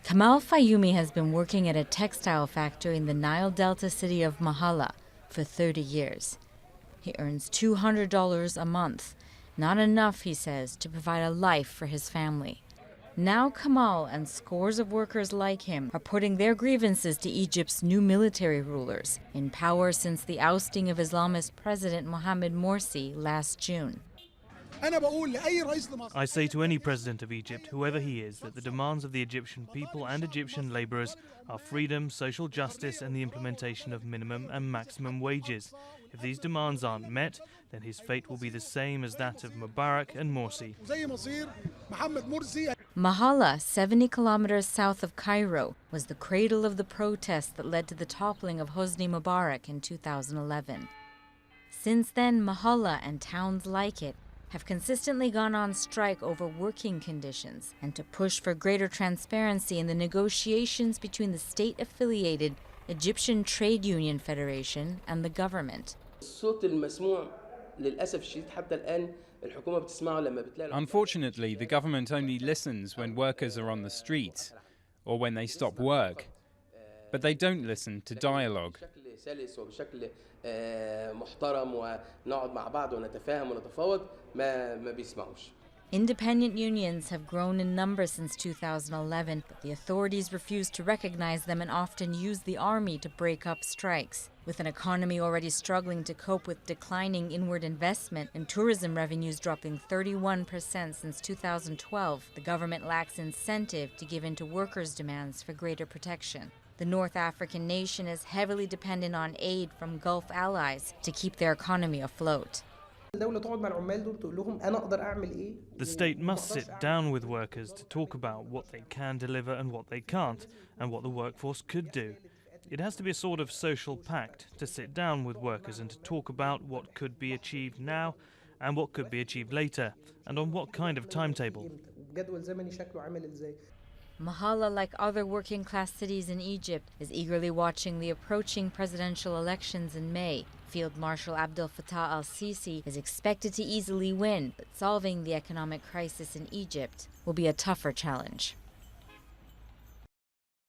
Kamal Fayumi has been working at a textile factory in the Nile Delta city of Mahala for 30 years. He earns $200 a month. Not enough, he says, to provide a life for his family. Now Kamal and scores of workers like him are putting their grievances to Egypt's new military rulers, in power since the ousting of Islamist President Mohamed Morsi last June. I say to any president of Egypt, whoever he is, that the demands of the Egyptian people and Egyptian laborers are freedom, social justice, and the implementation of minimum and maximum wages. If these demands aren't met, then his fate will be the same as that of Mubarak and Morsi. Mahala, 70 kilometers south of Cairo, was the cradle of the protests that led to the toppling of Hosni Mubarak in 2011. Since then, Mahala and towns like it have consistently gone on strike over working conditions and to push for greater transparency in the negotiations between the state-affiliated Egyptian Trade Union Federation and the government. Unfortunately, the government only listens when workers are on the streets or when they stop work, but they don't listen to dialogue. Independent unions have grown in number since 2011, but the authorities refuse to recognize them and often use the army to break up strikes. With an economy already struggling to cope with declining inward investment and tourism revenues dropping 31% since 2012, the government lacks incentive to give in to workers' demands for greater protection. The North African nation is heavily dependent on aid from Gulf allies to keep their economy afloat. The state must sit down with workers to talk about what they can deliver and what they can't, and what the workforce could do. It has to be a sort of social pact to sit down with workers and to talk about what could be achieved now and what could be achieved later, and on what kind of timetable. Mahala, like other working-class cities in Egypt, is eagerly watching the approaching presidential elections in May. Field Marshal Abdel Fattah al-Sisi is expected to easily win, but solving the economic crisis in Egypt will be a tougher challenge.